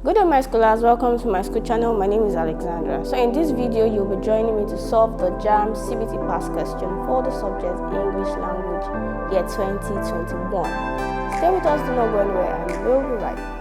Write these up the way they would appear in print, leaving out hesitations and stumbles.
Good day my scholars, welcome to my school channel. My name is Alexandra. So in this video you'll be joining me to solve the JAMB CBT past question for the subject English language year 2021. Stay with us, do not go anywhere, and we'll be right back.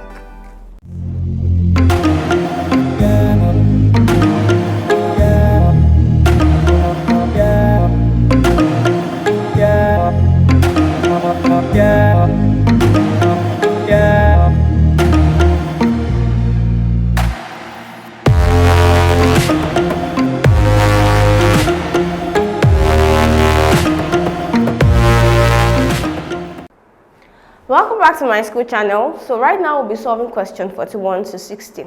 Welcome back to my school channel. So right now we'll be solving question 41 to 60.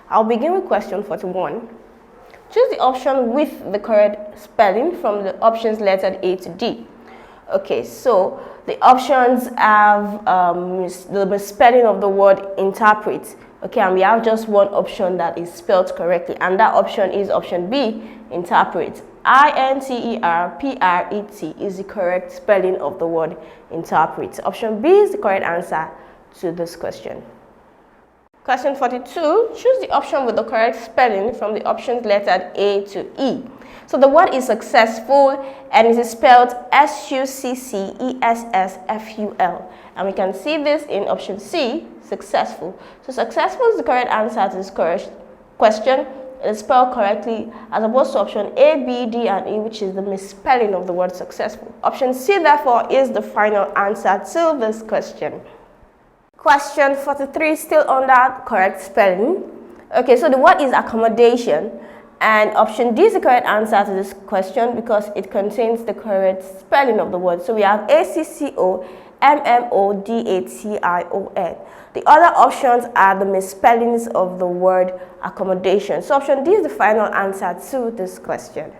I'll begin with question 41. Choose the option with the correct spelling from the options lettered A to D. Okay, so the options have the misspelling of the word interpret. Okay, and we have just one option that is spelled correctly, and that option is option B, interpret. I-N-T-E-R-P-R-E-T is the correct spelling of the word interpret. Option B is the correct answer to this question. Question 42, choose the option with the correct spelling from the options lettered A to E. So the word is successful and it is spelled S-U-C-C-E-S-S-F-U-L. And we can see this in option C, successful. So successful is the correct answer to this question. It is spelled correctly as opposed to option A, B, D, and E, which is the misspelling of the word successful. Option C, therefore, is the final answer to this question. Question 43, still under correct spelling. Okay, so the word is accommodation, and option D is the correct answer to this question because it contains the correct spelling of the word. So we have A-C-C-O-M-M-O-D-A-T-I-O-N. The other options are the misspellings of the word accommodation. So option D is the final answer to this question.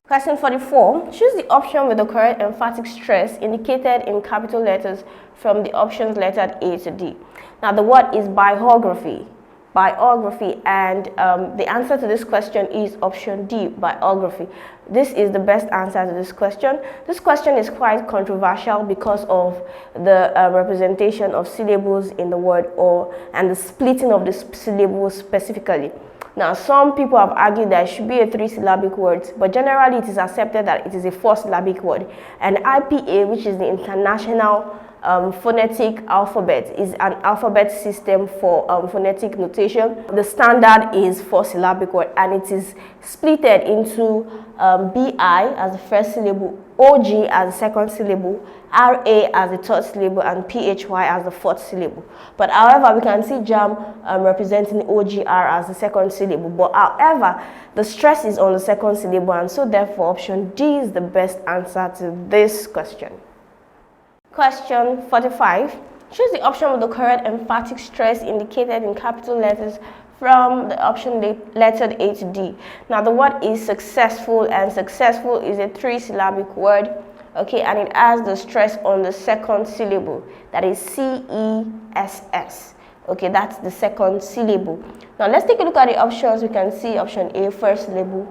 Question 44. Choose the option with the correct emphatic stress indicated in capital letters from the options lettered A to D. Now the word is biography. Biography, and the answer to this question is option D, biography. This is the best answer to this question. This question is quite controversial because of the representation of syllables in the word and the splitting of the syllables specifically. Now, some people have argued that it should be a 3-syllabic word, but generally it is accepted that it is a 4-syllabic word. And IPA, which is the International Phonetic Alphabet, is an alphabet system for phonetic notation. The standard is 4-syllabic word, and it is splitted into BI as the first syllable, OG as the second syllable, RA as the third syllable, and PHY as the fourth syllable. But however, we can see JAMB representing OGR as the second syllable. But however, the stress is on the second syllable, and so therefore option D is the best answer to this question. Question 45. Choose the option with the correct emphatic stress indicated in capital letters from the option lettered A to D. Now the word is successful, and successful is a 3-syllabic word. Okay, and it has the stress on the second syllable, that is C-E-S-S. Okay, that's the second syllable. Now let's take a look at the options. We can see option A, first syllable.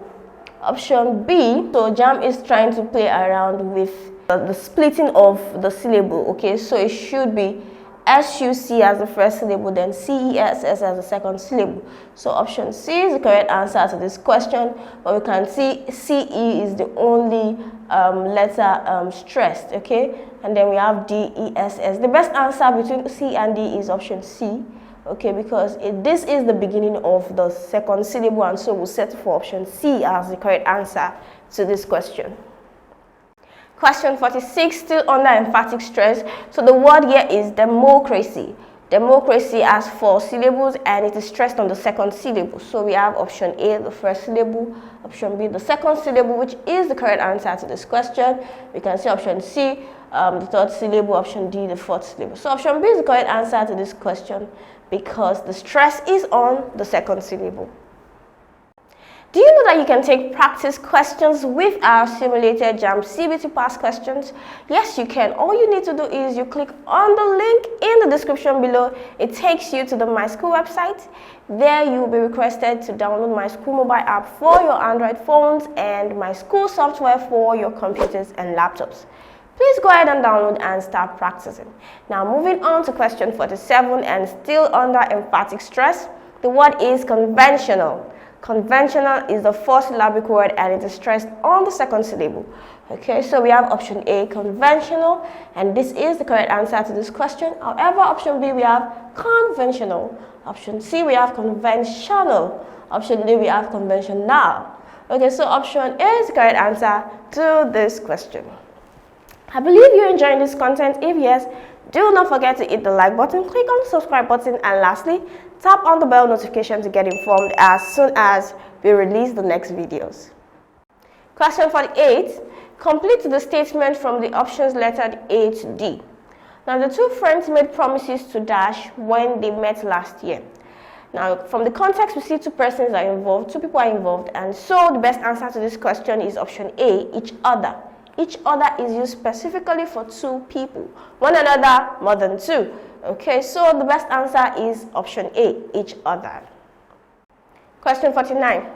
Option B, so JAMB is trying to play around with the splitting of the syllable. Okay, so it should be S-U-C as the first syllable, then C-E-S-S as the second syllable. So option C is the correct answer to this question, but we can see C-E is the only letter stressed, okay? And then we have D-E-S-S. The best answer between C and D is option C, okay, because this is the beginning of the second syllable, and so we'll settle for option C as the correct answer to this question. Question 46, still under emphatic stress. So the word here is democracy. Democracy has 4 syllables and it is stressed on the second syllable. So we have option A, the first syllable, option B, the second syllable, which is the correct answer to this question. We can see option C, the third syllable, option D, the fourth syllable. So option B is the correct answer to this question because the stress is on the second syllable. Do you know that you can take practice questions with our simulated JAMB CBT past questions? Yes, you can. All you need to do is you click on the link in the description below. It takes you to the Myschool website. There you will be requested to download Myschool mobile app for your Android phones and Myschool software for your computers and laptops. Please go ahead and download and start practicing. Now moving on to question 47 and still under emphatic stress, the word is conventional. Conventional is the first syllabic word and it is stressed on the second syllable. Okay, so we have option A, conventional, and this is the correct answer to this question. However, option B, we have conventional. Option C, we have conventional. Option D, we have conventional. Okay, so option A is the correct answer to this question. I believe you're enjoying this content. If yes, do not forget to hit the like button, click on the subscribe button, and lastly, tap on the bell notification to get informed as soon as we release the next videos. Question 48. Complete the statement from the options lettered A to D. Now, the two friends made promises to Dash when they met last year. Now, from the context, we see two persons are involved, two people are involved, and so the best answer to this question is option A, each other. Each other is used specifically for two people, one another, more than two. Okay, so the best answer is option A, each other. Question 49.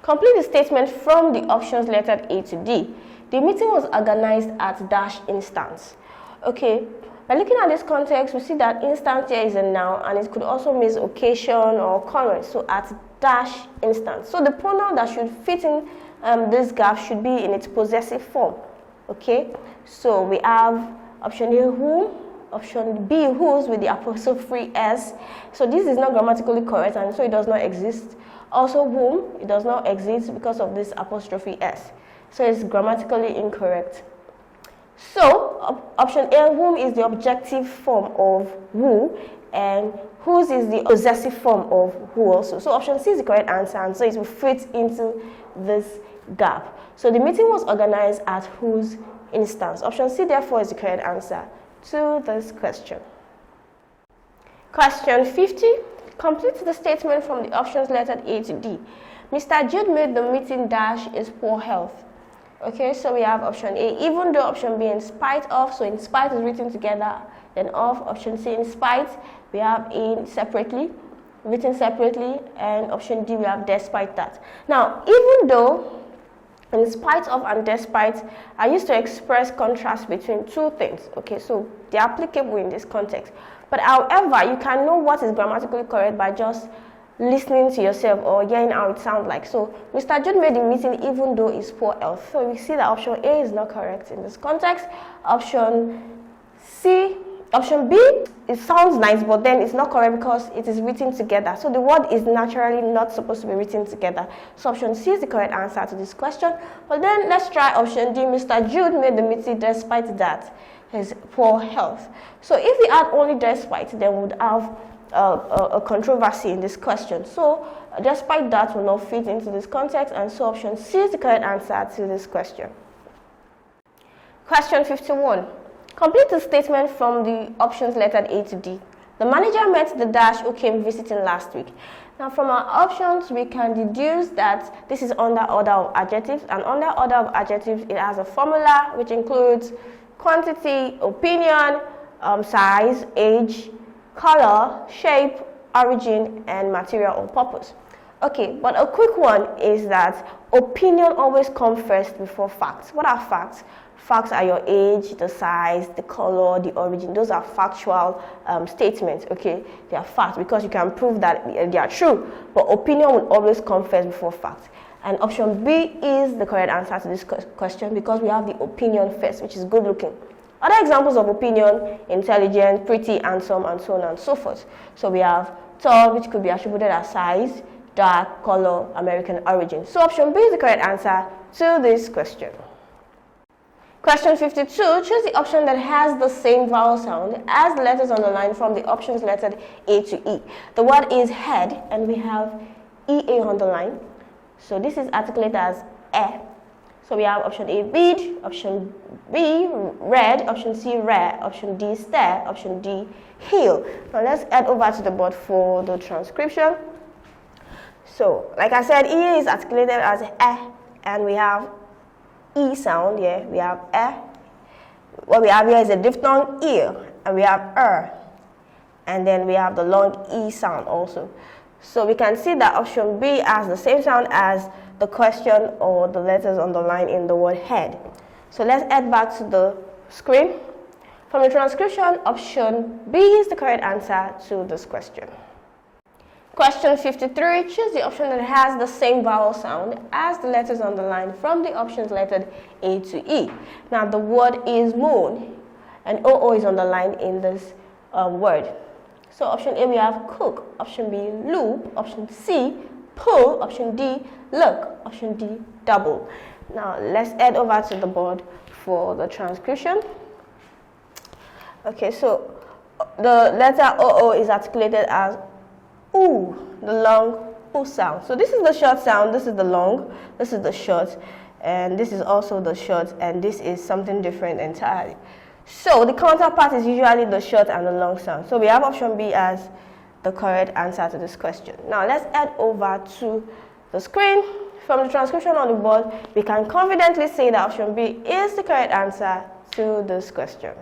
Complete the statement from the options lettered A to D. The meeting was organized at Dash instance. Okay, by looking at this context, we see that instance here is a noun and it could also mean occasion or occurrence. So at Dash instance. So the pronoun that should fit in this gap should be in its possessive form. Okay, so we have option A, whom, option B, whose, with the apostrophe S. So this is not grammatically correct and so it does not exist. Also whom, it does not exist because of this apostrophe S. So it's grammatically incorrect. So option A, whom, is the objective form of who, and whose is the possessive form of who also. So option C is the correct answer, and so it will fit into this gap. So the meeting was organized at whose instance. Option C therefore is the correct answer to this question. Question 50. Complete the statement from the options lettered A to D. Mr. Jude made the meeting Dash is poor health. Okay, so we have option A, even though, option B, in spite of, so in spite is written together, then of. Option C, in spite, we have in separately, written separately, and option D, we have despite that. Now, even though, in spite of, and despite are used to express contrast between two things. Okay, so they're applicable in this context. But however, you can know what is grammatically correct by just listening to yourself or hearing how it sounds like. So Mr. Jude made the meeting even though it's poor health. So we see that option A is not correct in this context. Option C, option B, it sounds nice, but then it's not correct because it is written together. So the word is naturally not supposed to be written together. So option C is the correct answer to this question. But then let's try option D. Mr. Jude made the meeting despite that his poor health. So if we add only despite, then we would have a controversy in this question. So despite that will not fit into this context, and so option C is the correct answer to this question. Question 51. Complete the statement from the options lettered A to D. The manager met the Dash who came visiting last week. Now from our options, we can deduce that this is under order of adjectives, and under order of adjectives, it has a formula which includes quantity, opinion, size, age, color, shape, origin, and material or purpose. Okay, but a quick one is that opinion always comes first before facts. What are facts? Facts are your age, the size, the color, the origin. Those are factual statements, okay? They are facts because you can prove that they are true, but opinion will always come first before facts. And option B is the correct answer to this question because we have the opinion first, which is good looking. Other examples of opinion: intelligent, pretty, handsome, and so on and so forth. So we have tall, which could be attributed as size, dark, color, American origin. So option B is the correct answer to this question. Question 52. Choose the option that has the same vowel sound as the letters on the line from the options lettered A to E. The word is head, and we have EA on the line. So this is articulated as E. So we have option A, bead, option B, red, option C, rare, option D, stare, option D, heel. Now let's head over to the board for the transcription. So, like I said, E is articulated as E, and we have E sound here. We have E. What we have here is a diphthong ear, and we have and then we have the long E sound also. So we can see that option B has the same sound as the question or the letters on the line in the word head. So let's head back to the screen. From the transcription, option B is the correct answer to this question. Question 53, choose the option that has the same vowel sound as the letters on the line from the options lettered A to E. Now the word is moon, and OO is on the line in this word. So option A we have cook, option B loop, option C pull, option D look, option D double. Now let's head over to the board for the transcription. Okay, so the letter OO is articulated as ooh, the long ooh sound. So this is the short sound, this is the long, this is the short, and this is also the short, and this is something different entirely. So the counterpart is usually the short and the long sound. So we have option B as the correct answer to this question. Now let's head over to the screen. From the transcription on the board, we can confidently say that option B is the correct answer to this question.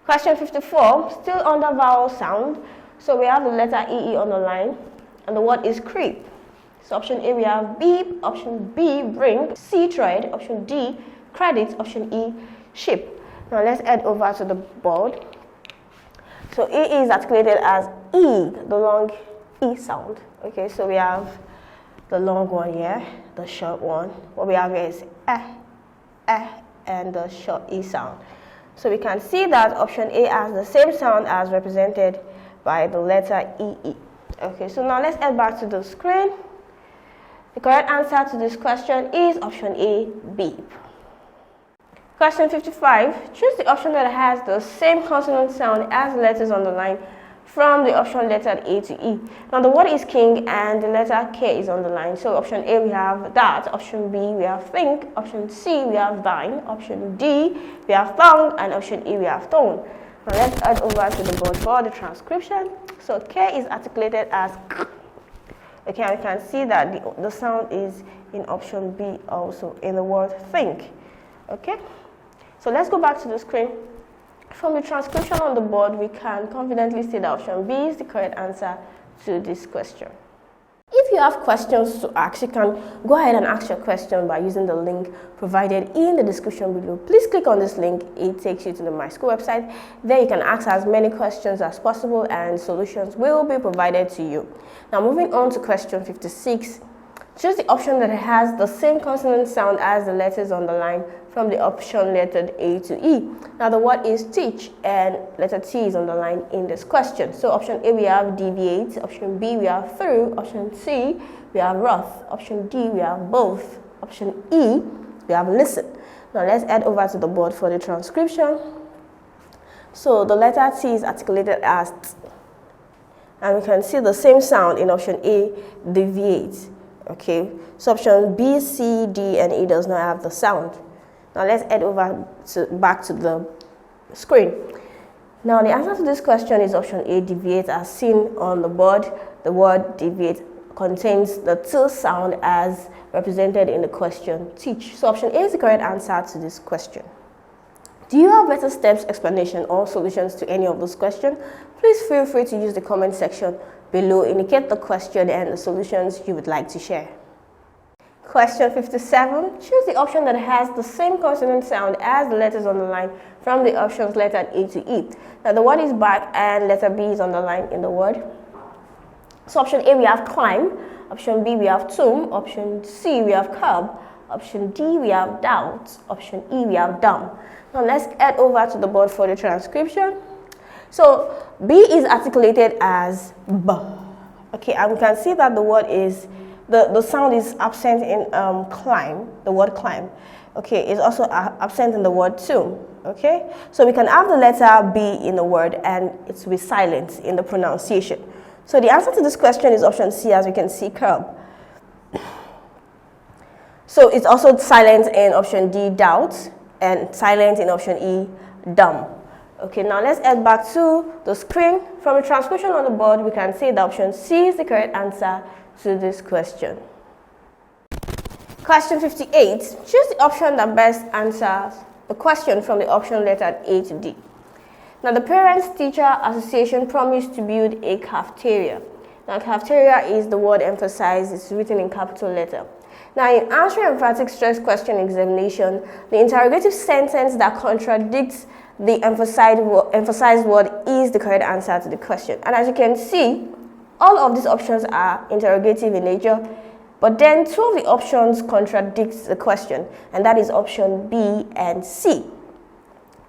Question 54, still under vowel sound. So we have the letter EE on the line, and the word is creep. So option A we have beep, option B bring, C tread, option D credit, option E ship. Now let's head over to the board. So EE is articulated as E, the long E sound. Okay, so we have the long one here, the short one. What we have here is and the short E sound. So we can see that option A has the same sound as represented by the letter EE. Okay, so now let's head back to the screen. The correct answer to this question is option A, beep. Question 55, choose the option that has the same consonant sound as the letters on the line from the option lettered A to E. Now the word is king and the letter K is on the line. So option A we have that, option B we have think, option C we have thine, option D we have thong, and option E we have tone. Now let's head over to the board for the transcription. So K is articulated as K. Okay, and we can see that the sound is in option B also in the word think. Okay, so let's go back to the screen. From the transcription on the board, we can confidently say that option B is the correct answer to this question. If you have questions to ask, you can go ahead and ask your question by using the link provided in the description below. Please click on this link, it takes you to the Myschool website. There you can ask as many questions as possible and solutions will be provided to you. Now moving on to question 56, choose the option that has the same consonant sound as the letters on the line from the option lettered A to E. Now the word is teach and letter T is on the line in this question. So option A we have deviate, option B we have through, option C we have rough, option D we have both, option E we have listen. Now let's head over to the board for the transcription. So the letter T is articulated as T, and we can see the same sound in option A, deviate. Okay, so option B, C, D, and E does not have the sound. Now let's head over back to the screen. Now the answer to this question is option A, deviate. As seen on the board, the word deviate contains the T sound as represented in the question teach. So option A is the correct answer to this question. Do you have better steps, explanation, or solutions to any of those questions? Please feel free to use the comment section below, indicate the question and the solutions you would like to share. Question 57, choose the option that has the same consonant sound as the letters on the line from the options lettered A to E. Now the word is back and letter B is on the line in the word. So option A we have climb, option B we have tomb, option C we have curb, option D we have doubt, option E we have dumb. Now let's head over to the board for the transcription. So B is articulated as B. Okay, and we can see that the word is the sound is absent in climb, the word climb. Okay, it's also absent in the word tomb. Okay, so we can have the letter B in the word and it's with silence in the pronunciation. So the answer to this question is option C, as we can see, curb. So it's also silent in option D, doubt, and silent in option E, dumb. Okay, now let's head back to the screen. From the transcription on the board, we can say that option C is the correct answer to this question. Question 58. Choose the option that best answers the question from the option lettered A to D. Now, the Parents-Teacher Association promised to build a cafeteria. Now, cafeteria is the word emphasized, it's written in capital letter. Now, in answering emphatic stress question examination, the interrogative sentence that contradicts the emphasized word is the correct answer to the question. And as you can see, all of these options are interrogative in nature, but then two of the options contradict the question, and that is option B and C,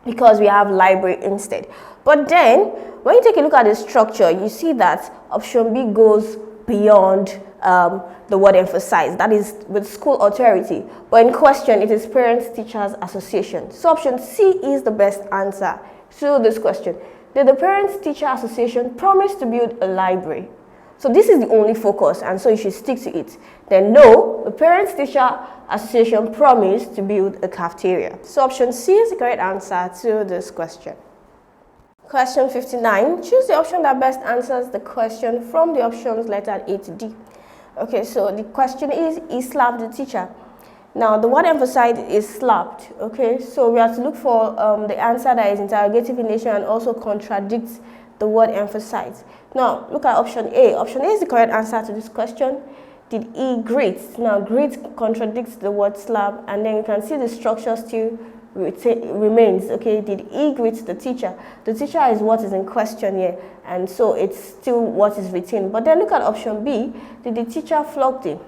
because we have library instead. But then, when you take a look at the structure, you see that option B goes beyond the word emphasized, that is with school authority. But in question, it is Parents Teachers Association. So option C is the best answer to this question. Did the Parents Teacher Association promise to build a library? So this is the only focus, and so you should stick to it. Then no, the Parents Teacher Association promised to build a cafeteria. So option C is the correct answer to this question. Question 59, choose the option that best answers the question from the options lettered A to D. Okay, so the question is, he slapped the teacher. Now, the word emphasized is slapped, okay? So we have to look for the answer that is interrogative in nature and also contradicts the word emphasized. Now, look at option A. Option A is the correct answer to this question. Did he greet? Now, greet contradicts the word slap, and then you can see the structure still remains, okay? Did he greet the teacher? The teacher is what is in question here, and so it's still what is written. But then look at option B. Did the teacher flog him?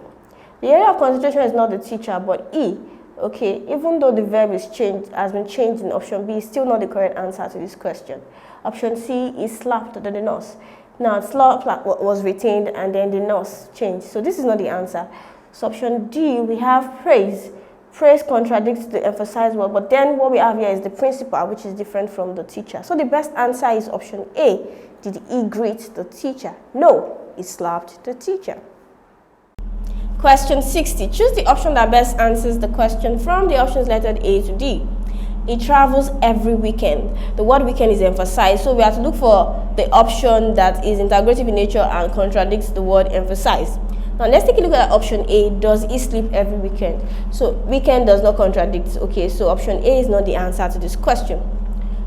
The area of concentration is not the teacher, but he, okay? Even though the verb is changed, has been changed in option B, it's still not the correct answer to this question. Option C is slapped the nurse. Now, slap was retained, and then the nurse changed. So this is not the answer. So option D, we have praise. Praise contradicts the emphasized word, but then what we have here is the principal, which is different from the teacher. So the best answer is option A. Did he greet the teacher? No, he slapped the teacher. Question 60. Choose the option that best answers the question from the options lettered A to D. He travels every weekend. The word weekend is emphasized, so we have to look for the option that is interrogative in nature and contradicts the word emphasized. Now let's take a look at option A. Does he sleep every weekend? So weekend does not contradict, okay? So option A is not the answer to this question.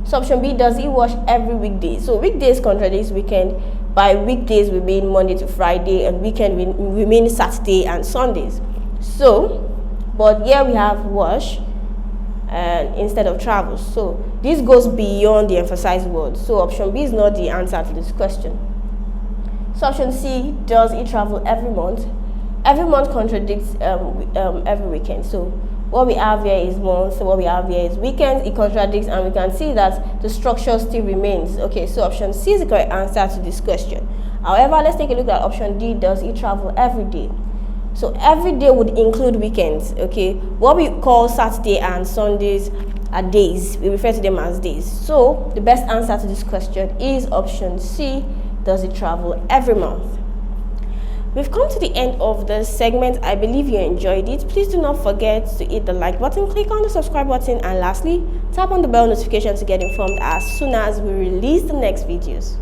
So option B, does he wash every weekday? So weekdays contradicts weekend. By weekdays we mean Monday to Friday, and weekend we mean Saturday and Sundays. So, but here we have wash and instead of travel. So this goes beyond the emphasized word. So option B is not the answer to this question. So option C, does he travel every month? Every month contradicts every weekend. So what we have here is months, so what we have here is weekends. It contradicts, and we can see that the structure still remains. Okay, so option C is the correct answer to this question. However, let's take a look at option D. Does he travel every day? So every day would include weekends. Okay, what we call Saturday and Sundays are days. We refer to them as days. So the best answer to this question is option C. Does it travel every month? We've come to the end of this segment. I believe you enjoyed it. Please do not forget to hit the like button, click on the subscribe button, and lastly, tap on the bell notification to get informed as soon as we release the next videos.